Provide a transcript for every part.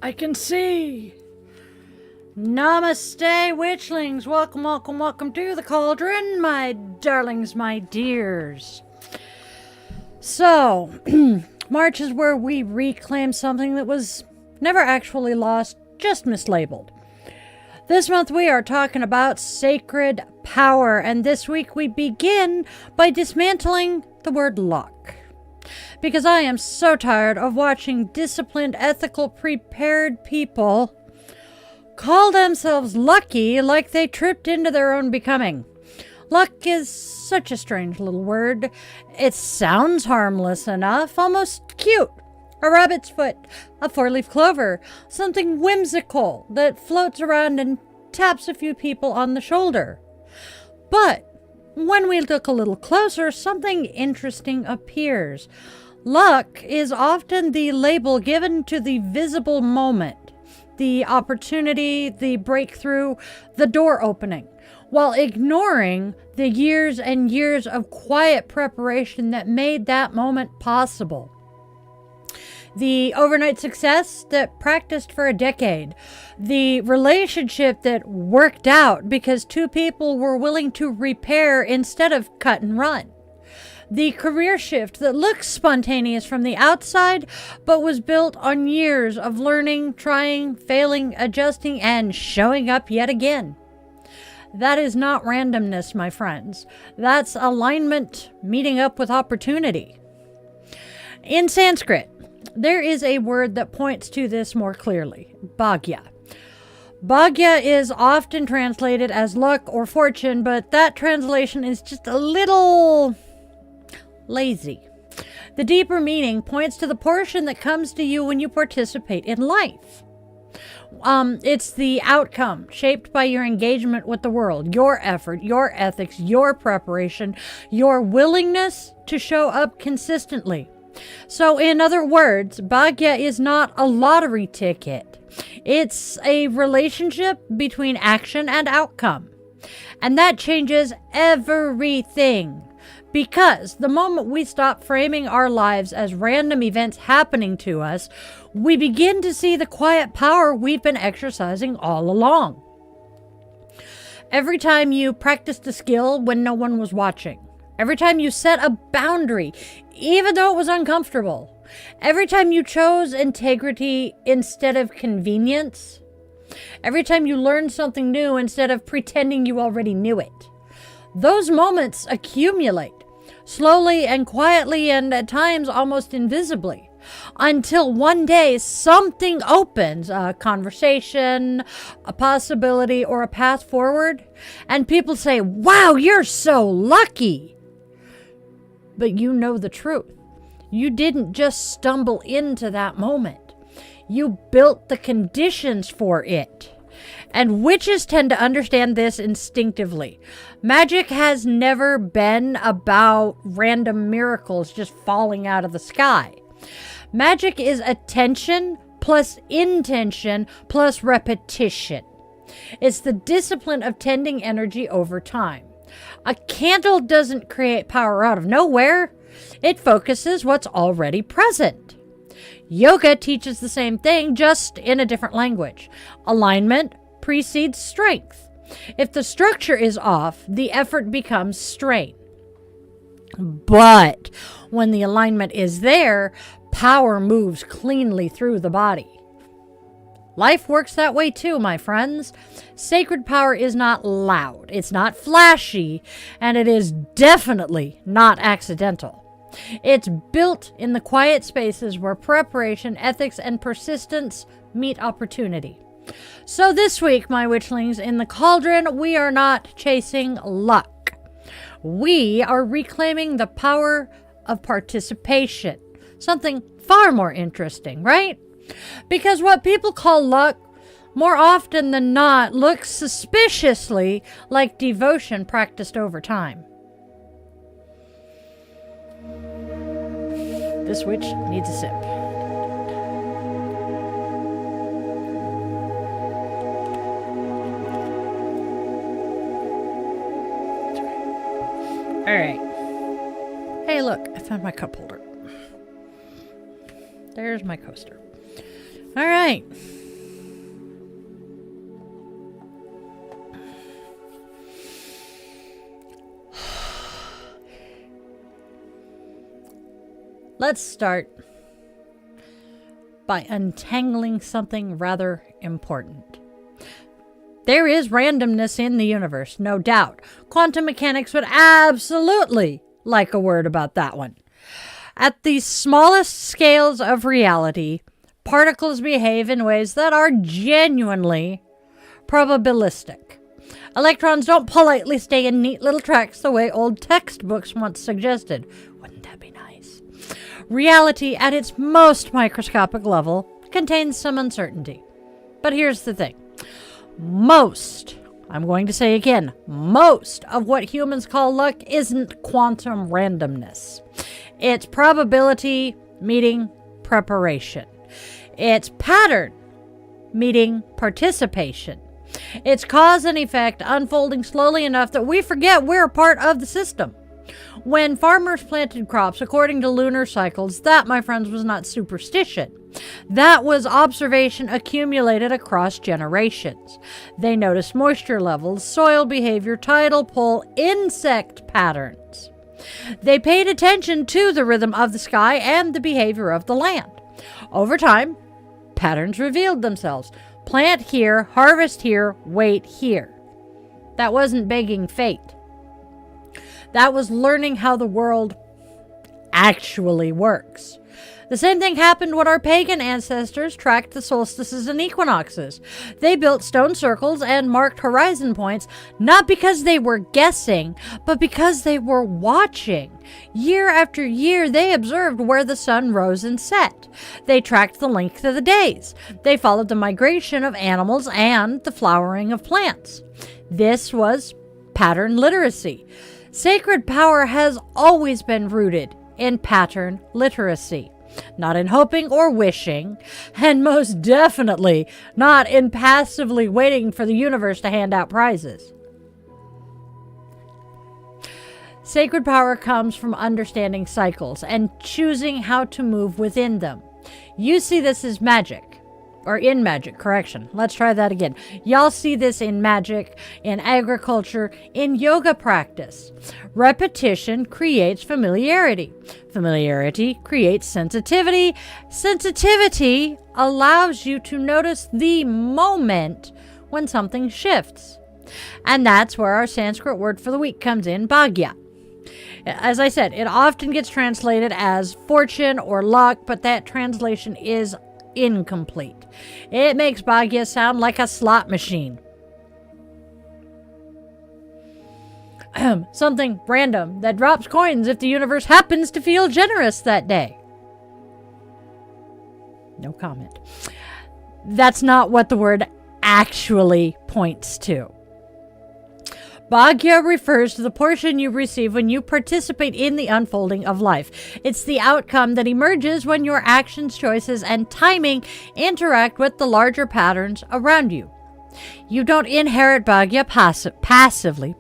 I can see. Namaste, witchlings. Welcome, welcome, welcome to the Cauldron, my darlings, my dears. So, March is where we reclaim something that was never actually lost, just mislabeled. This month we are talking about sacred power, and this week we begin by dismantling the word luck. Because I am so tired of watching disciplined, ethical, prepared people call themselves lucky like they tripped into their own becoming. Luck is such a strange little word. It sounds harmless enough, almost cute. A rabbit's foot, a four-leaf clover, something whimsical that floats around and taps a few people on the shoulder. But when we look a little closer, something interesting appears. Luck is often the label given to the visible moment, the opportunity, the breakthrough, the door opening, while ignoring the years and years of quiet preparation that made that moment possible. The overnight success that practiced for a decade, the relationship that worked out because two people were willing to repair instead of cut and run. The career shift that looks spontaneous from the outside, but was built on years of learning, trying, failing, adjusting, and showing up yet again. That is not randomness, my friends. That's alignment meeting up with opportunity. In Sanskrit, there is a word that points to this more clearly: Bhagya. Bhagya is often translated as luck or fortune, but that translation is just a little lazy. The deeper meaning points to the portion that comes to you when you participate in life. It's the outcome shaped by your engagement with the world, your effort, your ethics, your preparation, your willingness to show up consistently. So in other words, Bhagya is not a lottery ticket. It's a relationship between action and outcome. And that changes everything. Because the moment we stop framing our lives as random events happening to us, we begin to see the quiet power we've been exercising all along. Every time you practiced a skill when no one was watching, every time you set a boundary, even though it was uncomfortable, every time you chose integrity instead of convenience, every time you learned something new instead of pretending you already knew it, those moments accumulate, slowly and quietly and at times almost invisibly, until one day something opens, a conversation, a possibility, or a path forward, and people say, "Wow, you're so lucky." But you know the truth. You didn't just stumble into that moment. You built the conditions for it. And witches tend to understand this instinctively. Magic has never been about random miracles just falling out of the sky. Magic is attention plus intention plus repetition. It's the discipline of tending energy over time. A candle doesn't create power out of nowhere. It focuses what's already present. Yoga teaches the same thing, just in a different language. Alignment precedes strength. If the structure is off, the effort becomes strain. But when the alignment is there, power moves cleanly through the body. Life works that way too, my friends. Sacred power is not loud, it's not flashy, and it is definitely not accidental. It's built in the quiet spaces where preparation, ethics, and persistence meet opportunity. So this week, my witchlings, in the Cauldron, we are not chasing luck. We are reclaiming the power of participation. Something far more interesting, right? Because what people call luck, more often than not, looks suspiciously like devotion practiced over time. This witch needs a sip. All right. Hey, look, I found my cup holder. There's my coaster. All right. Let's start by untangling something rather important. There is randomness in the universe, no doubt. Quantum mechanics would absolutely like a word about that one. At the smallest scales of reality, particles behave in ways that are genuinely probabilistic. Electrons don't politely stay in neat little tracks the way old textbooks once suggested. Wouldn't that be nice? Reality, at its most microscopic level, contains some uncertainty. But here's the thing. I'm going to say again, most of what humans call luck isn't quantum randomness. It's probability meeting preparation. It's pattern meeting participation. It's cause and effect unfolding slowly enough that we forget we're a part of the system. When farmers planted crops according to lunar cycles, that, my friends, was not superstition. That was observation accumulated across generations. They noticed moisture levels, soil behavior, tidal pull, insect patterns. They paid attention to the rhythm of the sky and the behavior of the land. Over time, patterns revealed themselves. Plant here, harvest here, wait here. That wasn't begging fate. That was learning how the world actually works. The same thing happened when our pagan ancestors tracked the solstices and equinoxes. They built stone circles and marked horizon points, not because they were guessing, but because they were watching. Year after year, they observed where the sun rose and set. They tracked the length of the days. They followed the migration of animals and the flowering of plants. This was pattern literacy. Sacred power has always been rooted in pattern literacy, not in hoping or wishing, and most definitely not in passively waiting for the universe to hand out prizes. Sacred power comes from understanding cycles and choosing how to move within them. You see this as magic. Or in magic, correction. Let's try that again. Y'all see this in magic, in agriculture, in yoga practice. Repetition creates familiarity. Familiarity creates sensitivity. Sensitivity allows you to notice the moment when something shifts. And that's where our Sanskrit word for the week comes in, Bhagya. As I said, it often gets translated as fortune or luck, but that translation is incomplete. It makes Bhagya sound like a slot machine. Something random that drops coins if the universe happens to feel generous that day. No comment. That's not what the word actually points to. Bhagya refers to the portion you receive when you participate in the unfolding of life. It's the outcome that emerges when your actions, choices, and timing interact with the larger patterns around you. You don't inherit Bhagya passively.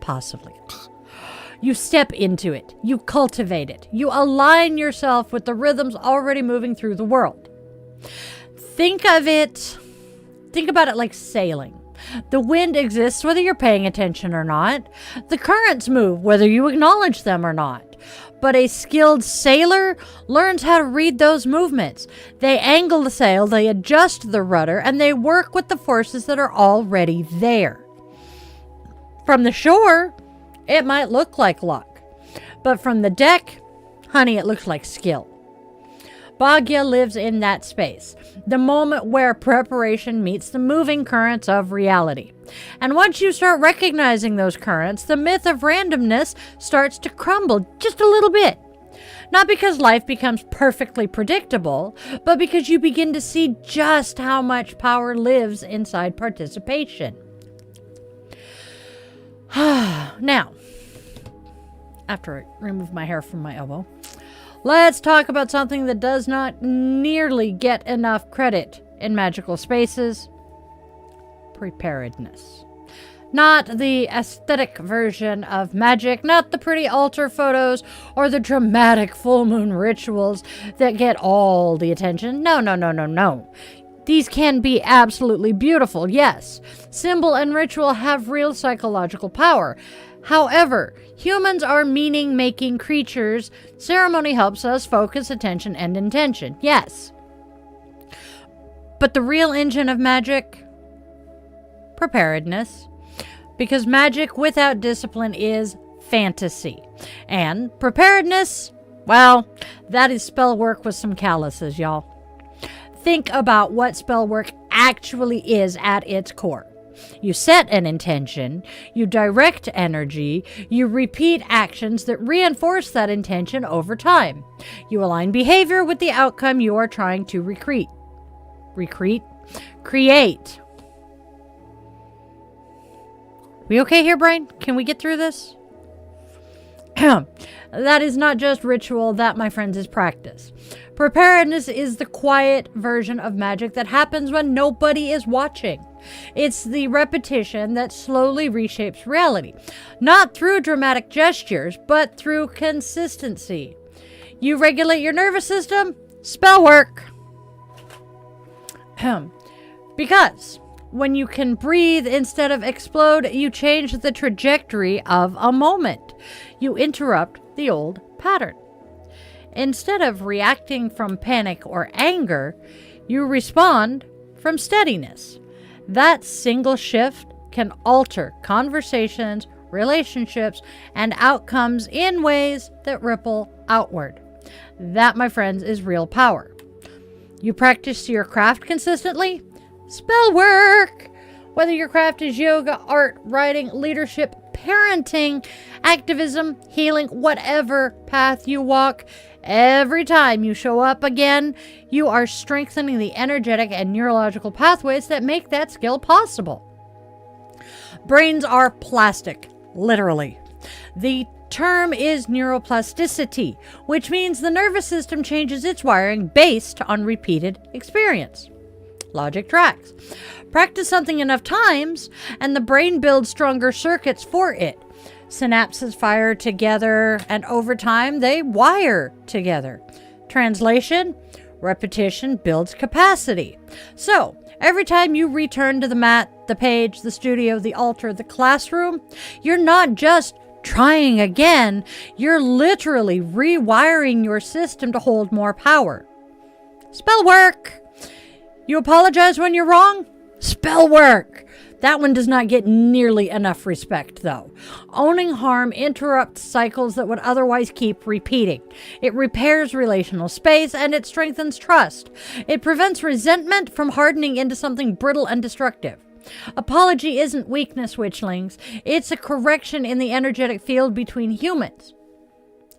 You step into it. You cultivate it. You align yourself with the rhythms already moving through the world. Think about it like sailing. The wind exists whether you're paying attention or not. The currents move whether you acknowledge them or not. But a skilled sailor learns how to read those movements. They angle the sail, they adjust the rudder, and they work with the forces that are already there. From the shore, it might look like luck. But from the deck, honey, it looks like skill. Bhagya lives in that space, the moment where preparation meets the moving currents of reality. And once you start recognizing those currents, the myth of randomness starts to crumble just a little bit. Not because life becomes perfectly predictable, but because you begin to see just how much power lives inside participation. Now, after I remove my hair from my elbow, let's talk about something that does not nearly get enough credit in magical spaces. Preparedness. Not the aesthetic version of magic, not the pretty altar photos or the dramatic full moon rituals that get all the attention. No. These can be absolutely beautiful, yes. Symbol and ritual have real psychological power. However, humans are meaning-making creatures. Ceremony helps us focus attention and intention, yes. But the real engine of magic? Preparedness. Because magic without discipline is fantasy. And preparedness, well, that is spell work with some calluses, y'all. Think about what spell work actually is at its core. You set an intention, you direct energy, you repeat actions that reinforce that intention over time. You align behavior with the outcome you are trying to create. We okay here, brain? Can we get through this? That is not just ritual, that, my friends, is practice. Preparedness is the quiet version of magic that happens when nobody is watching. It's the repetition that slowly reshapes reality. Not through dramatic gestures, but through consistency. You regulate your nervous system? Spell work. Because when you can breathe instead of explode, you change the trajectory of a moment. You interrupt the old pattern. Instead of reacting from panic or anger, you respond from steadiness. That single shift can alter conversations, relationships, and outcomes in ways that ripple outward. That, my friends, is real power. You practice your craft consistently? Spell work! Whether your craft is yoga, art, writing, leadership, parenting, activism, healing, whatever path you walk, every time you show up again, you are strengthening the energetic and neurological pathways that make that skill possible. Brains are plastic, literally. The term is neuroplasticity, which means the nervous system changes its wiring based on repeated experience. Logic tracks. Practice something enough times, and the brain builds stronger circuits for it. Synapses fire together, and over time, they wire together. Translation: repetition builds capacity. So, every time you return to the mat, the page, the studio, the altar, the classroom, you're not just trying again, you're literally rewiring your system to hold more power. Spell work! You apologize when you're wrong? Spell work! That one does not get nearly enough respect, though. Owning harm interrupts cycles that would otherwise keep repeating. It repairs relational space, and it strengthens trust. It prevents resentment from hardening into something brittle and destructive. Apology isn't weakness, witchlings. It's a correction in the energetic field between humans.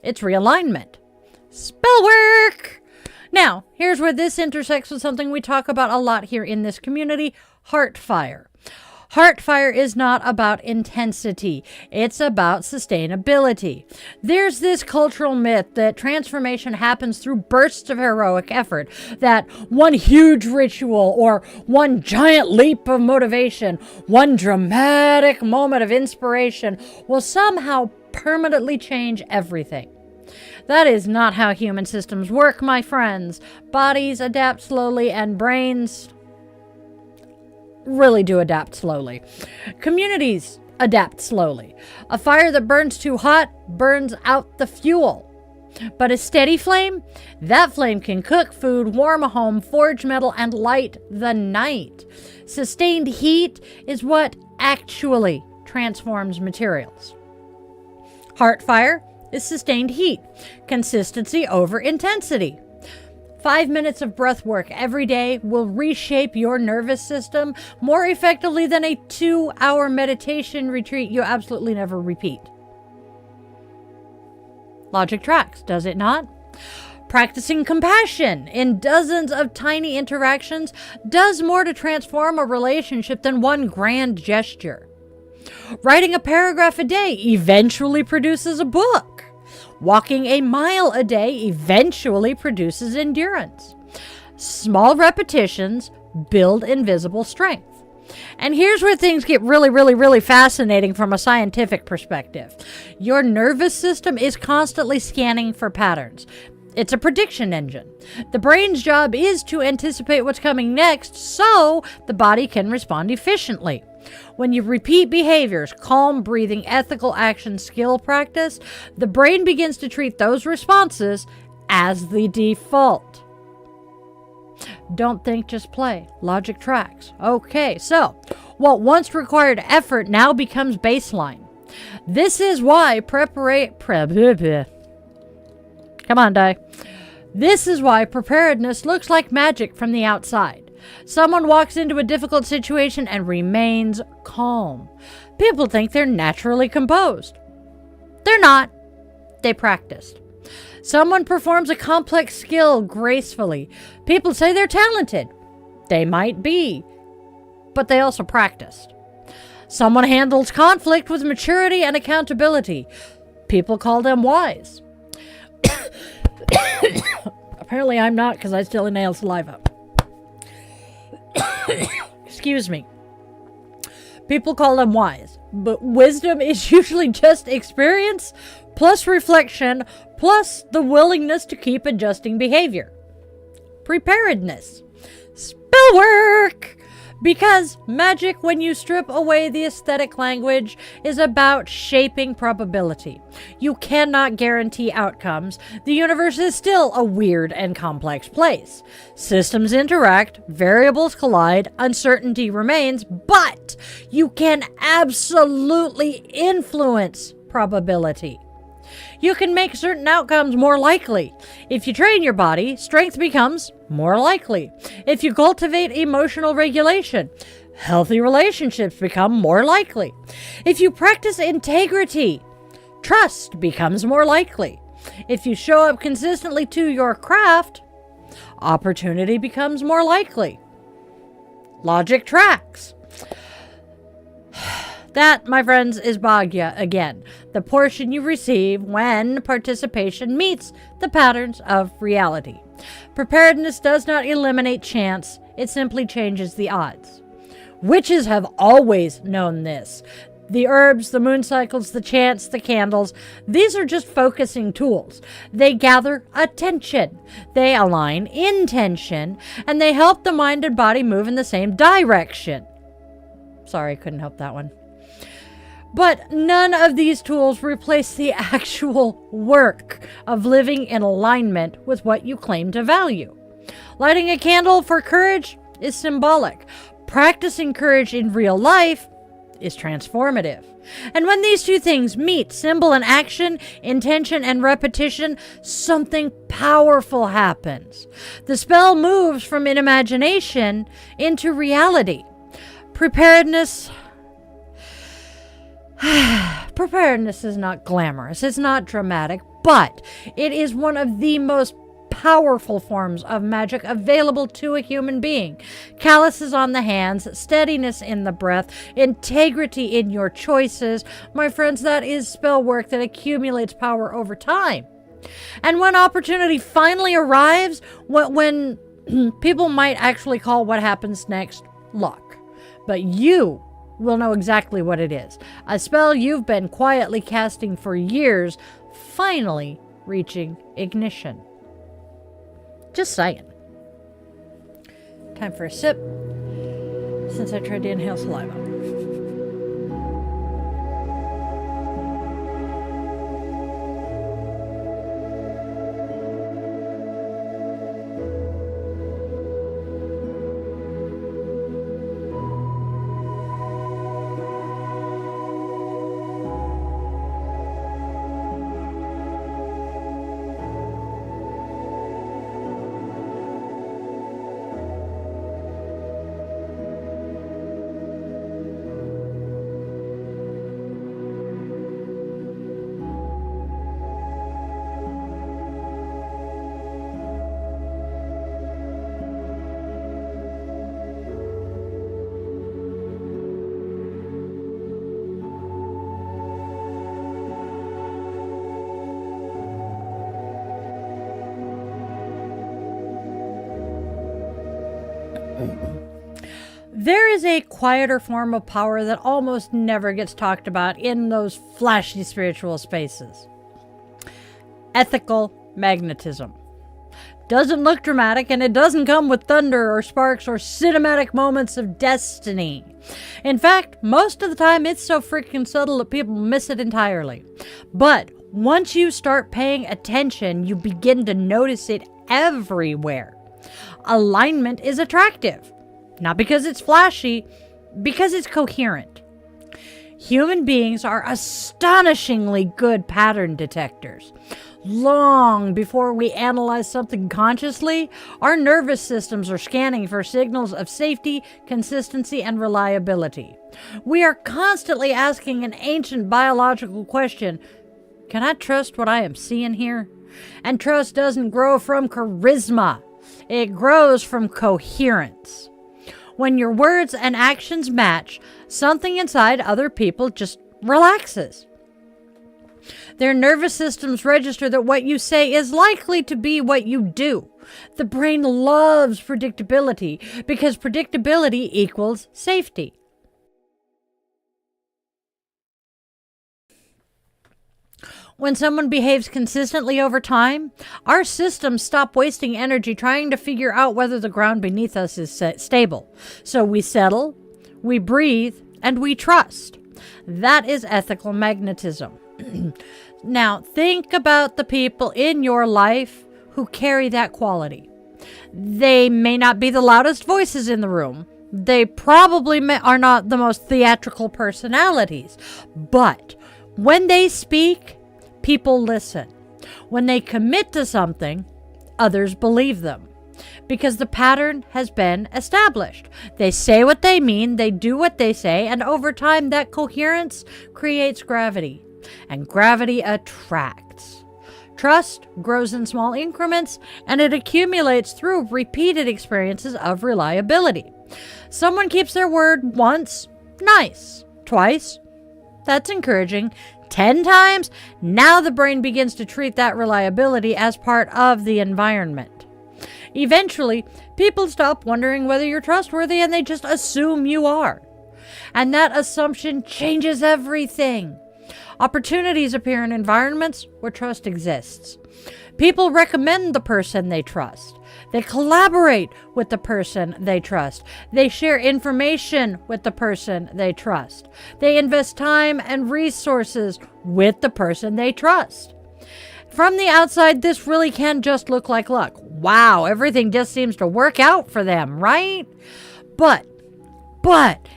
It's realignment. Spell work! Now, here's where this intersects with something we talk about a lot here in this community: heart fire. Heart fire is not about intensity. It's about sustainability. There's this cultural myth that transformation happens through bursts of heroic effort, that one huge ritual or one giant leap of motivation, one dramatic moment of inspiration will somehow permanently change everything. That is not how human systems work, my friends. Bodies adapt slowly, and brains really do adapt slowly. Communities adapt slowly. A fire that burns too hot burns out the fuel. But a steady flame, that flame can cook food, warm a home, forge metal, and light the night. Sustained heat is what actually transforms materials. Heart fire is sustained heat, consistency over intensity. 5 minutes of breath work every day will reshape your nervous system more effectively than a 2-hour meditation retreat you absolutely never repeat. Logic tracks, does it not? Practicing compassion in dozens of tiny interactions does more to transform a relationship than one grand gesture. Writing a paragraph a day eventually produces a book. Walking a mile a day eventually produces endurance. Small repetitions build invisible strength. And here's where things get really fascinating from a scientific perspective. Your nervous system is constantly scanning for patterns. It's a prediction engine. The brain's job is to anticipate what's coming next so the body can respond efficiently. When you repeat behaviors, calm breathing, ethical action, skill practice, the brain begins to treat those responses as the default. Don't think, just play. Logic tracks. Okay, so what once required effort now becomes baseline. This is why Come on, die. This is why preparedness looks like magic from the outside. Someone walks into a difficult situation and remains calm. People think they're naturally composed. They're not. They practiced. Someone performs a complex skill gracefully. People say they're talented. They might be, but they also practiced. Someone handles conflict with maturity and accountability. People call them wise. Apparently I'm not, because I still inhale saliva. Excuse me. People call them wise, but wisdom is usually just experience plus reflection plus the willingness to keep adjusting behavior. Preparedness. Spellwork! Because magic, when you strip away the aesthetic language, is about shaping probability. You cannot guarantee outcomes. The universe is still a weird and complex place. Systems interact, variables collide, uncertainty remains, but you can absolutely influence probability. You can make certain outcomes more likely. If you train your body, strength becomes more likely. If you cultivate emotional regulation, healthy relationships become more likely. If you practice integrity, trust becomes more likely. If you show up consistently to your craft, opportunity becomes more likely. Logic tracks. That, my friends, is Bhagya again, the portion you receive when participation meets the patterns of reality. Preparedness does not eliminate chance, it simply changes the odds. Witches have always known this. The herbs, the moon cycles, the chants, the candles, these are just focusing tools. They gather attention, they align intention, and they help the mind and body move in the same direction. Sorry, couldn't help that one. But none of these tools replace the actual work of living in alignment with what you claim to value. Lighting a candle for courage is symbolic. Practicing courage in real life is transformative. And when these two things meet, symbol and action, intention and repetition, something powerful happens. The spell moves from an imagination into reality. Preparedness is not glamorous, it's not dramatic, but it is one of the most powerful forms of magic available to a human being. Calluses on the hands, steadiness in the breath, integrity in your choices. My friends, that is spell work that accumulates power over time. And when opportunity finally arrives, when people might actually call what happens next luck, but you will know exactly what it is. A spell you've been quietly casting for years, finally reaching ignition. Just saying. Time for a sip, since I tried to inhale saliva. There is a quieter form of power that almost never gets talked about in those flashy spiritual spaces. Ethical magnetism. doesn't look dramatic, and it doesn't come with thunder or sparks or cinematic moments of destiny. In fact, most of the time it's so freaking subtle that people miss it entirely. But once you start paying attention, you begin to notice it everywhere. Alignment is attractive, not because it's flashy, because it's coherent. Human beings are astonishingly good pattern detectors. Long before we analyze something consciously, our nervous systems are scanning for signals of safety, consistency, and reliability. We are constantly asking an ancient biological question: can I trust what I am seeing here? And trust doesn't grow from charisma. It grows from coherence. When your words and actions match, something inside other people just relaxes. Their nervous systems register that what you say is likely to be what you do. The brain loves predictability because predictability equals safety. When someone behaves consistently over time, our systems stop wasting energy trying to figure out whether the ground beneath us is stable. So we settle, we breathe, and we trust. That is ethical magnetism. Now, think about the people in your life who carry that quality. They may not be the loudest voices in the room. They probably are not the most theatrical personalities. But when they speak, people listen. When they commit to something, others believe them. Because the pattern has been established. They say what they mean, they do what they say, and over time that coherence creates gravity. And gravity attracts. Trust grows in small increments, and it accumulates through repeated experiences of reliability. Someone keeps their word once, nice. Twice, that's encouraging. 10 times, now the brain begins to treat that reliability as part of the environment. Eventually, people stop wondering whether you're trustworthy and they just assume you are. And that assumption changes everything. Opportunities appear in environments where trust exists. People recommend the person they trust. They collaborate with the person they trust. They share information with the person they trust. They invest time and resources with the person they trust. From the outside, this really can just look like luck. Wow, everything just seems to work out for them, right? But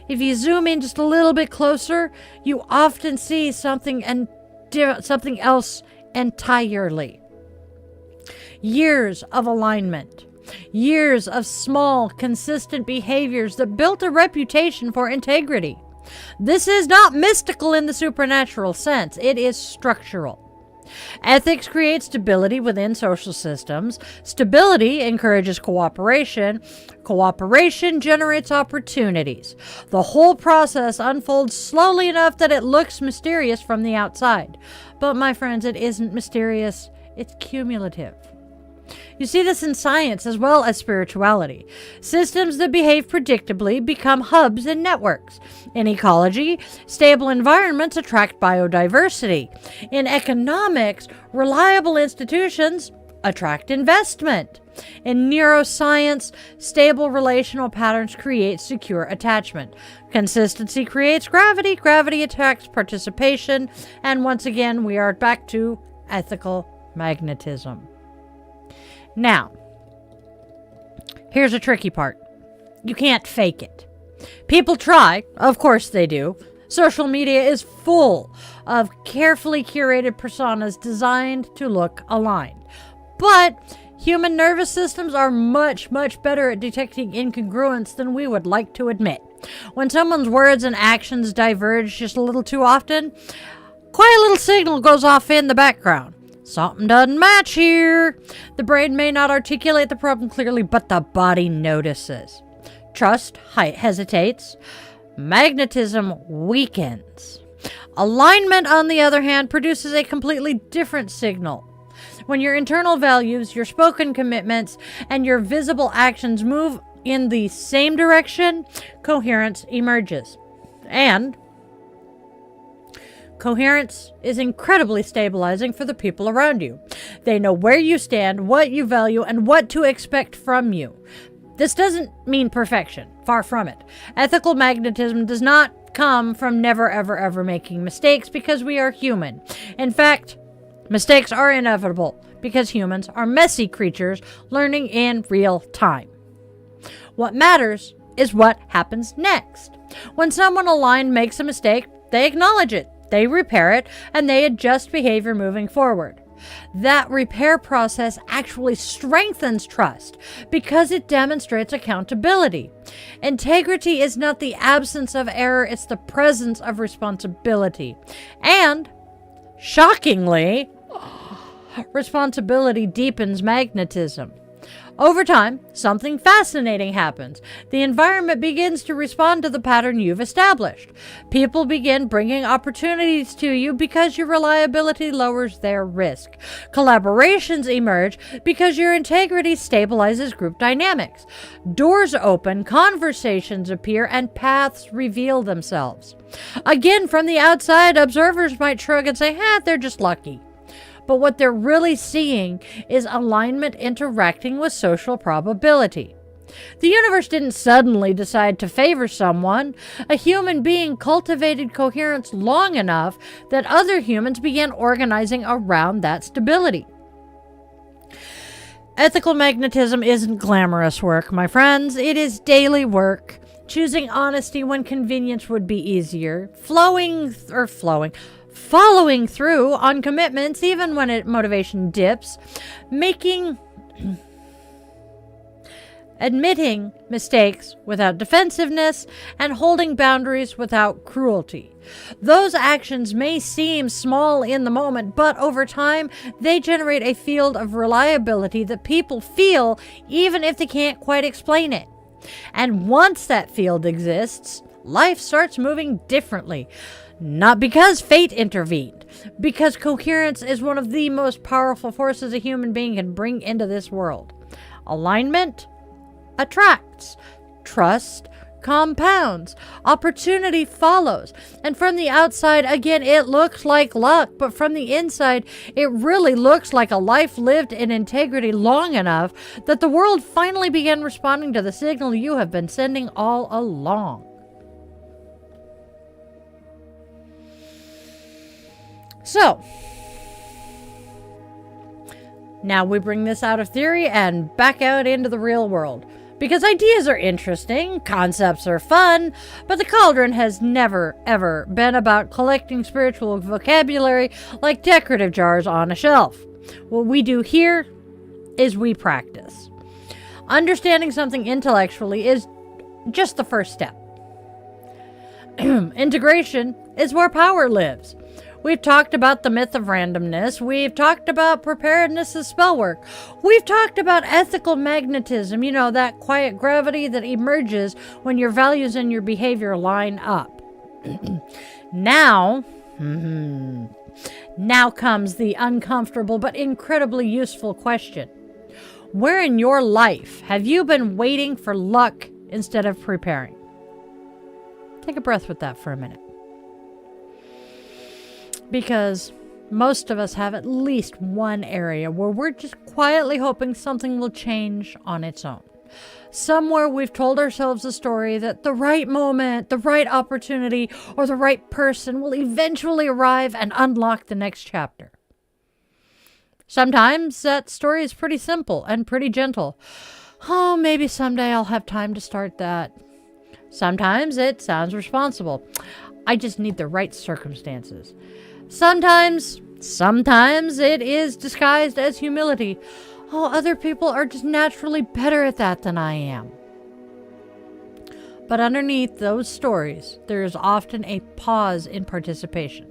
if you zoom in just a little bit closer, you often see something else entirely. Years of alignment. Years of small, consistent behaviors that built a reputation for integrity. This is not mystical in the supernatural sense. It is structural. Ethics creates stability within social systems. Stability encourages cooperation. Cooperation generates opportunities. The whole process unfolds slowly enough that it looks mysterious from the outside. But my friends, it isn't mysterious. It's cumulative. You see this in science as well as spirituality. Systems that behave predictably become hubs and networks. In ecology, stable environments attract biodiversity. In economics, reliable institutions attract investment. In neuroscience, stable relational patterns create secure attachment. Consistency creates gravity. Gravity attracts participation. And once again, we are back to ethical magnetism. Now, here's a tricky part. You can't fake it. People try, of course they do. Social media is full of carefully curated personas designed to look aligned. But human nervous systems are much, much better at detecting incongruence than we would like to admit. When someone's words and actions diverge just a little too often, quite a little signal goes off in the background. Something doesn't match here. The brain may not articulate the problem clearly, but the body notices. Trust hesitates. Magnetism weakens. Alignment, on the other hand, produces a completely different signal. When your internal values, your spoken commitments, and your visible actions move in the same direction, coherence emerges. And Coherence is incredibly stabilizing for the people around you. They know where you stand, what you value, and what to expect from you. This doesn't mean perfection. Far from it. Ethical magnetism does not come from never, ever, ever making mistakes because we are human. In fact, mistakes are inevitable because humans are messy creatures learning in real time. What matters is what happens next. When someone aligned makes a mistake, they acknowledge it, they repair it, and they adjust behavior moving forward. That repair process actually strengthens trust because it demonstrates accountability. Integrity is not the absence of error, it's the presence of responsibility. And, shockingly, responsibility deepens magnetism. Over time, something fascinating happens. The environment begins to respond to the pattern you've established. People begin bringing opportunities to you because your reliability lowers their risk. Collaborations emerge because your integrity stabilizes group dynamics. Doors open, conversations appear, and paths reveal themselves. Again, from the outside, observers might shrug and say, they're just lucky. But what they're really seeing is alignment interacting with social probability. The universe didn't suddenly decide to favor someone. A human being cultivated coherence long enough that other humans began organizing around that stability. Ethical magnetism isn't glamorous work, my friends. It is daily work. Choosing honesty when convenience would be easier. Following through on commitments even when motivation dips, admitting mistakes without defensiveness, and holding boundaries without cruelty. Those actions may seem small in the moment, but over time, they generate a field of reliability that people feel even if they can't quite explain it. And once that field exists, life starts moving differently. Not because fate intervened, because coherence is one of the most powerful forces a human being can bring into this world. Alignment attracts. Trust compounds. Opportunity follows. And from the outside, again, it looks like luck, but from the inside, it really looks like a life lived in integrity long enough that the world finally began responding to the signal you have been sending all along. So, now we bring this out of theory and back out into the real world. Because ideas are interesting, concepts are fun, but the Cauldron has never, ever been about collecting spiritual vocabulary like decorative jars on a shelf. What we do here is we practice. Understanding something intellectually is just the first step. Integration is where power lives. We've talked about the myth of randomness. We've talked about preparedness as spellwork. We've talked about ethical magnetism, that quiet gravity that emerges when your values and your behavior line up. Now comes the uncomfortable but incredibly useful question. Where in your life have you been waiting for luck instead of preparing? Take a breath with that for a minute. Because most of us have at least one area where we're just quietly hoping something will change on its own. Somewhere we've told ourselves a story that the right moment, the right opportunity, or the right person will eventually arrive and unlock the next chapter. Sometimes that story is pretty simple and pretty gentle. Oh, maybe someday I'll have time to start that. Sometimes it sounds responsible. I just need the right circumstances. Sometimes it is disguised as humility. Oh, other people are just naturally better at that than I am. But underneath those stories, there is often a pause in participation.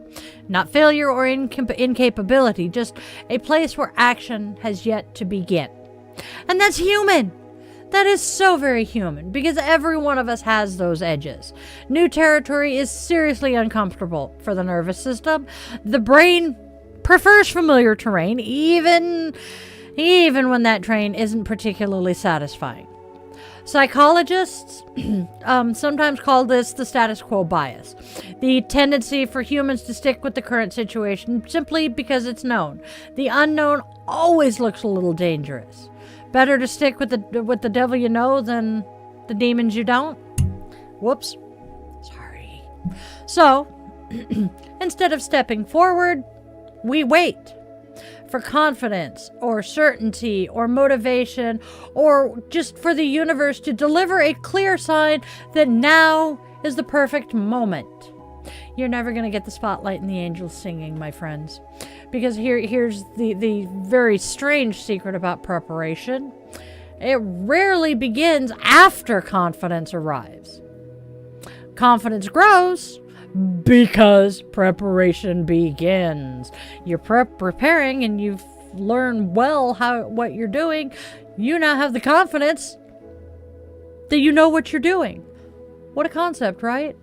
Not failure or incapability, just a place where action has yet to begin. And that's human. That is so very human, because every one of us has those edges. New territory is seriously uncomfortable for the nervous system. The brain prefers familiar terrain, even when that terrain isn't particularly satisfying. Psychologists sometimes call this the status quo bias, the tendency for humans to stick with the current situation simply because it's known. The unknown always looks a little dangerous. Better to stick with the devil you know than the demons you don't. Whoops. Sorry. So, instead of stepping forward, we wait for confidence or certainty or motivation, or just for the universe to deliver a clear sign that now is the perfect moment. You're never going to get the spotlight and the angels singing, my friends. Because here's the very strange secret about preparation. It rarely begins after confidence arrives. Confidence grows because preparation begins. You're preparing and you've learned well what you're doing. You now have the confidence that you know what you're doing. What a concept, right?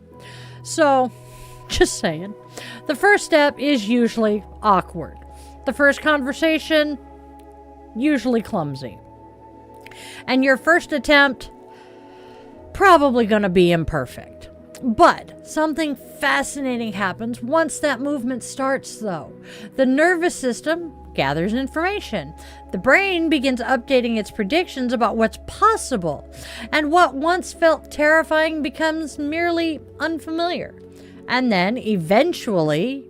So, just saying. The first step is usually awkward. The first conversation, usually clumsy. And your first attempt, probably going to be imperfect. But something fascinating happens once that movement starts, though. The nervous system gathers information. The brain begins updating its predictions about what's possible. And what once felt terrifying becomes merely unfamiliar. And then, eventually,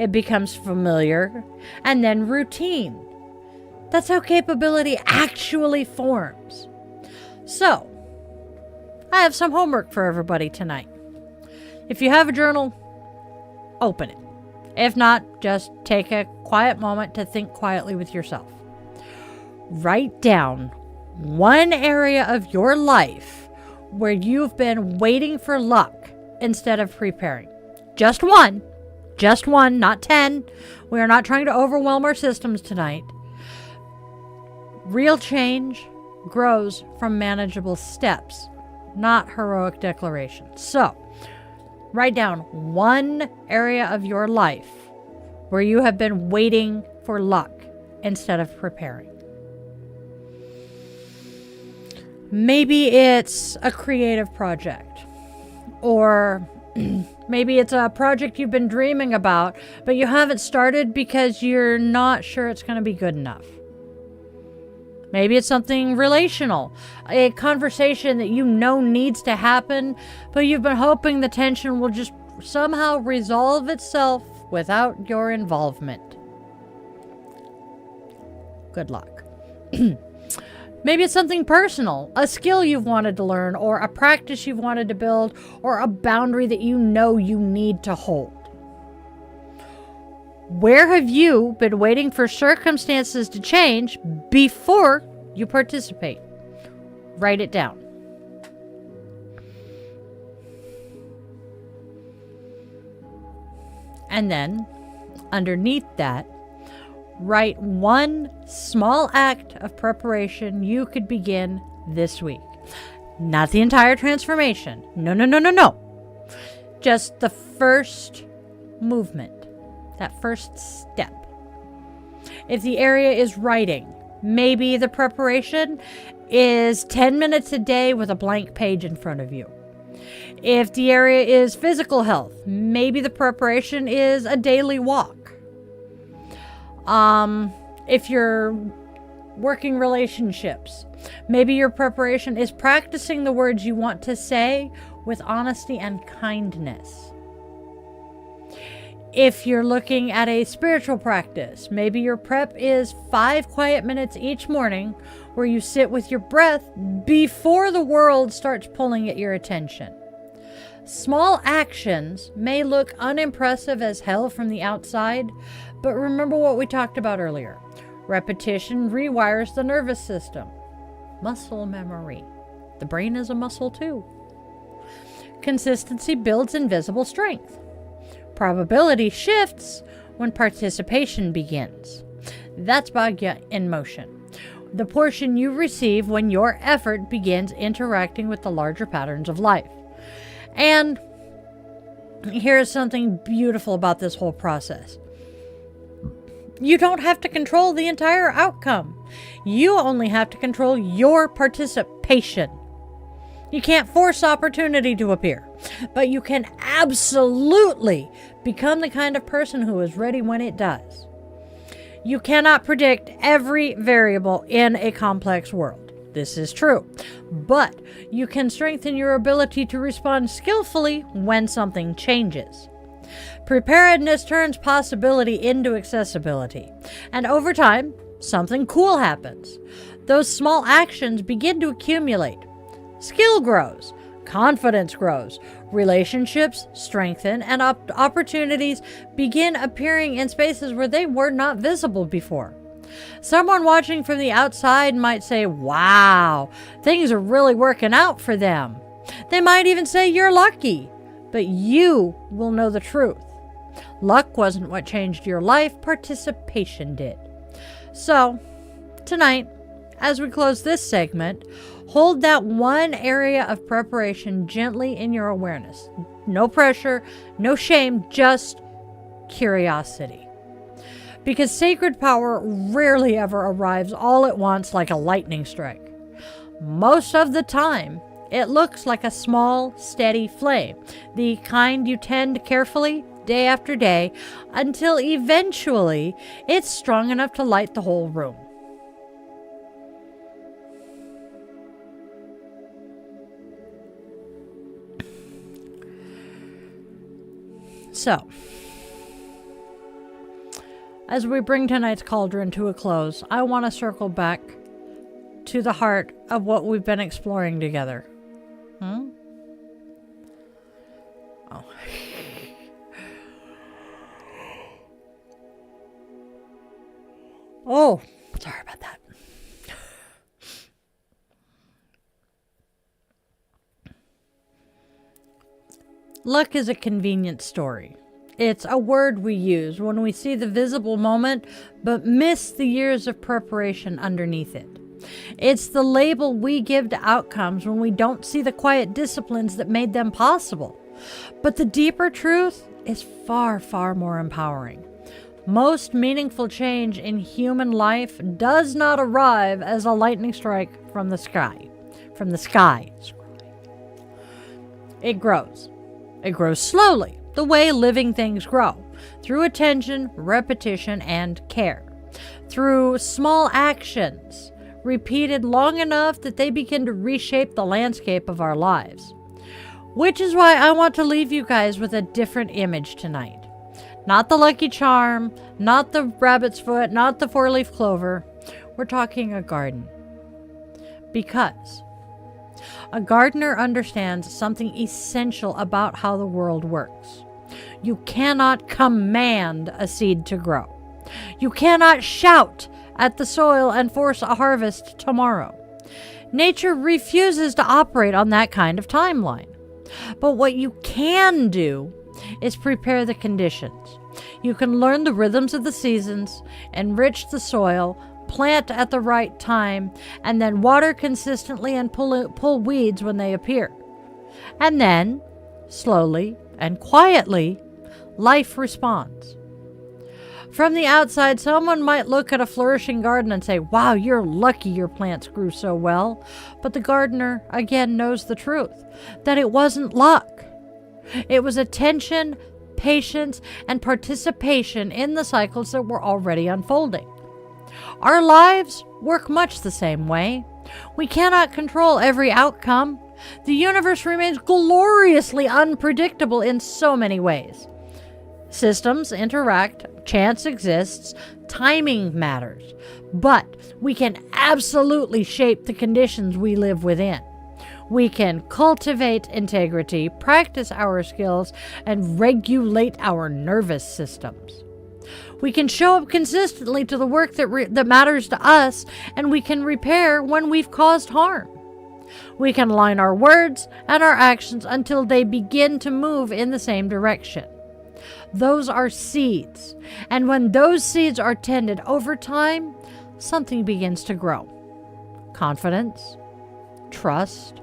it becomes familiar and then routine. That's how capability actually forms. So, I have some homework for everybody tonight. If you have a journal, open it. If not, just take a quiet moment to think quietly with yourself. Write down one area of your life where you've been waiting for luck instead of preparing. Just one, not 10. We are not trying to overwhelm our systems tonight. Real change grows from manageable steps, not heroic declarations. So, write down one area of your life where you have been waiting for luck instead of preparing. Maybe it's a creative project, or maybe it's a project you've been dreaming about, but you haven't started because you're not sure it's going to be good enough. Maybe it's something relational, a conversation that you know needs to happen, but you've been hoping the tension will just somehow resolve itself without your involvement. Good luck. Maybe it's something personal, a skill you've wanted to learn, or a practice you've wanted to build, or a boundary that you know you need to hold. Where have you been waiting for circumstances to change before you participate? Write it down. And then, underneath that, write one small act of preparation you could begin this week. Not the entire transformation. No. Just the first movement. That first step. If the area is writing, maybe the preparation is 10 minutes a day with a blank page in front of you. If the area is physical health, maybe the preparation is a daily walk. If you're working relationships, maybe your preparation is practicing the words you want to say with honesty and kindness. If you're looking at a spiritual practice, maybe your prep is 5 quiet minutes each morning where you sit with your breath before the world starts pulling at your attention. Small actions may look unimpressive as hell from the outside, but remember what we talked about earlier. Repetition rewires the nervous system. Muscle memory. The brain is a muscle too. Consistency builds invisible strength. Probability shifts when participation begins. That's Bhagya in motion. The portion you receive when your effort begins interacting with the larger patterns of life. And here's something beautiful about this whole process. You don't have to control the entire outcome. You only have to control your participation. You can't force opportunity to appear, but you can absolutely become the kind of person who is ready when it does. You cannot predict every variable in a complex world. This is true, but you can strengthen your ability to respond skillfully when something changes. Preparedness turns possibility into accessibility, and over time, something cool happens. Those small actions begin to accumulate. Skill grows, confidence grows, relationships strengthen, and opportunities begin appearing in spaces where they were not visible before. Someone watching from the outside might say, wow, things are really working out for them. They might even say you're lucky, but you will know the truth. Luck wasn't what changed your life, participation did. So, tonight, as we close this segment, hold that one area of preparation gently in your awareness. No pressure, no shame, just curiosity. Because sacred power rarely ever arrives all at once like a lightning strike. Most of the time, it looks like a small, steady flame, the kind you tend carefully day after day, until eventually it's strong enough to light the whole room. So, as we bring tonight's Cauldron to a close, I want to circle back to the heart of what we've been exploring together. Oh. Oh, sorry about that. Luck is a convenient story. It's a word we use when we see the visible moment, but miss the years of preparation underneath it. It's the label we give to outcomes when we don't see the quiet disciplines that made them possible. But the deeper truth is far, far more empowering. Most meaningful change in human life does not arrive as a lightning strike from the sky. It grows. It grows slowly, the way living things grow, through attention, repetition, and care. Through small actions, repeated long enough that they begin to reshape the landscape of our lives. Which is why I want to leave you guys with a different image tonight. Not the Lucky Charm, not the rabbit's foot, not the four-leaf clover. We're talking a garden. Because a gardener understands something essential about how the world works. You cannot command a seed to grow. You cannot shout at the soil and force a harvest tomorrow. Nature refuses to operate on that kind of timeline. But what you can do is prepare the conditions. You can learn the rhythms of the seasons, enrich the soil, plant at the right time, and then water consistently and pull weeds when they appear. And then, slowly and quietly, life responds. From the outside, someone might look at a flourishing garden and say, wow, you're lucky your plants grew so well. But the gardener, again, knows the truth, that it wasn't luck. It was attention, patience, and participation in the cycles that were already unfolding. Our lives work much the same way. We cannot control every outcome. The universe remains gloriously unpredictable in so many ways. Systems interact, chance exists, timing matters, but we can absolutely shape the conditions we live within. We can cultivate integrity, practice our skills, and regulate our nervous systems. We can show up consistently to the work that matters to us, and we can repair when we've caused harm. We can align our words and our actions until they begin to move in the same direction. Those are seeds, and when those seeds are tended over time, something begins to grow. Confidence, trust,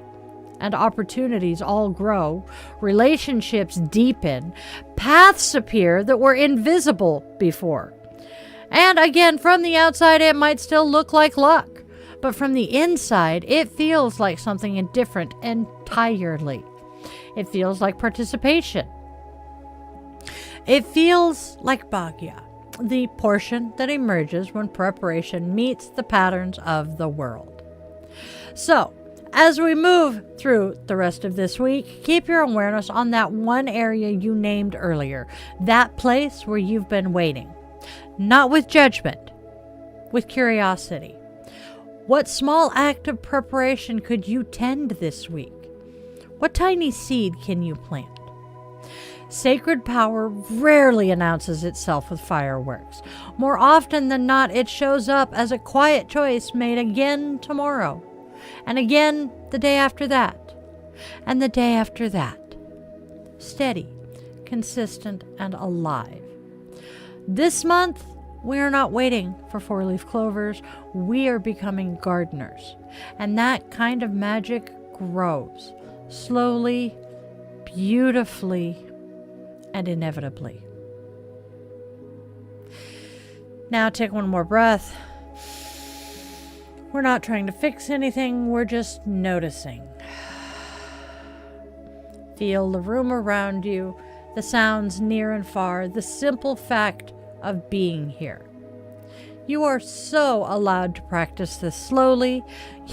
and opportunities all grow, relationships deepen, paths appear that were invisible before. And again, from the outside, it might still look like luck, but from the inside, it feels like something different entirely. entirely. It feels like participation. It feels like Bhagya, the portion that emerges when preparation meets the patterns of the world. So, as we move through the rest of this week, keep your awareness on that one area you named earlier, that place where you've been waiting. Not with judgment, with curiosity. What small act of preparation could you tend this week? What tiny seed can you plant? Sacred power rarely announces itself with fireworks. More often than not, it shows up as a quiet choice made again tomorrow, and again the day after that, and the day after that. Steady, consistent, and alive. This month, we are not waiting for four-leaf clovers. We are becoming gardeners. And that kind of magic grows slowly, beautifully, and inevitably. Now take one more breath. We're not trying to fix anything. We're just noticing. Feel the room around you, the sounds near and far, the simple fact of being here. You are so allowed to practice this slowly.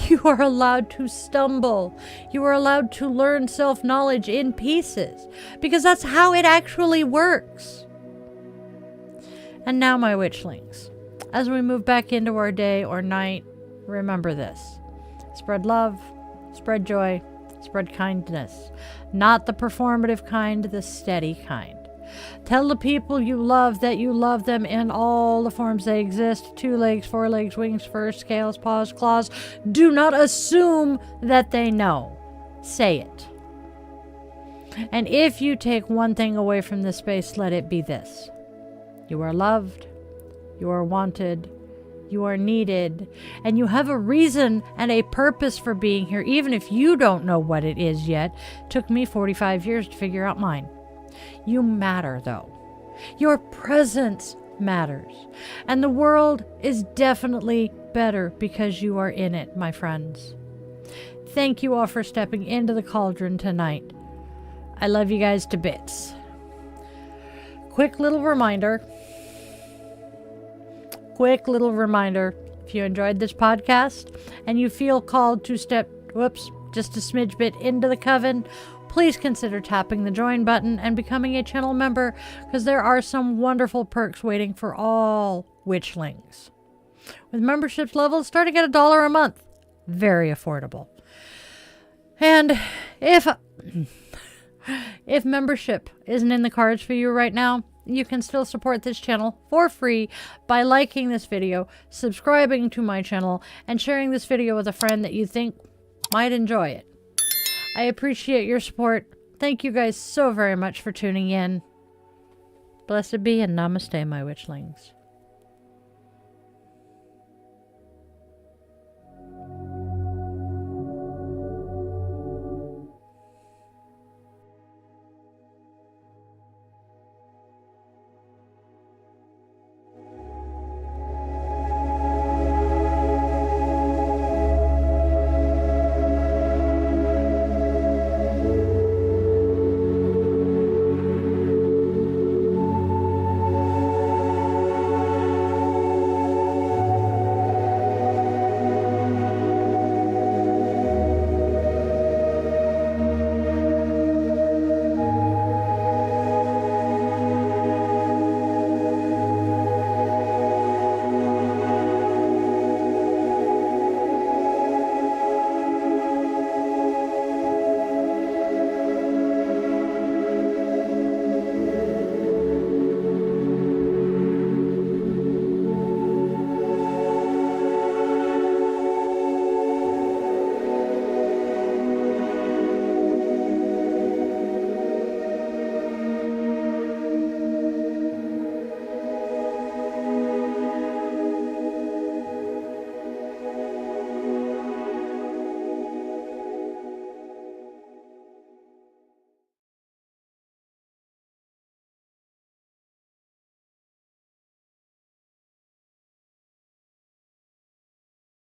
You are allowed to stumble. You are allowed to learn self-knowledge in pieces, because that's how it actually works. And now, my witchlings, as we move back into our day or night, remember this. Spread love, spread joy, spread kindness. Not the performative kind, the steady kind. Tell the people you love that you love them in all the forms they exist. 2 legs, 4 legs, wings, fur, scales, paws, claws. Do not assume that they know. Say it. And if you take one thing away from this space, let it be this. You are loved. You are wanted. You are needed. And you have a reason and a purpose for being here, even if you don't know what it is yet. It took me 45 years to figure out mine. You matter, though. Your presence matters. And the world is definitely better because you are in it, my friends. Thank you all for stepping into the cauldron tonight. I love you guys to bits. Quick little reminder. If you enjoyed this podcast and you feel called to step, just a smidge bit into the coven, please consider tapping the join button and becoming a channel member, because there are some wonderful perks waiting for all witchlings. With membership levels starting at $1 a month. Very affordable. And if membership isn't in the cards for you right now, you can still support this channel for free by liking this video, subscribing to my channel, and sharing this video with a friend that you think might enjoy it. I appreciate your support. Thank you guys so very much for tuning in. Blessed be and namaste, my witchlings.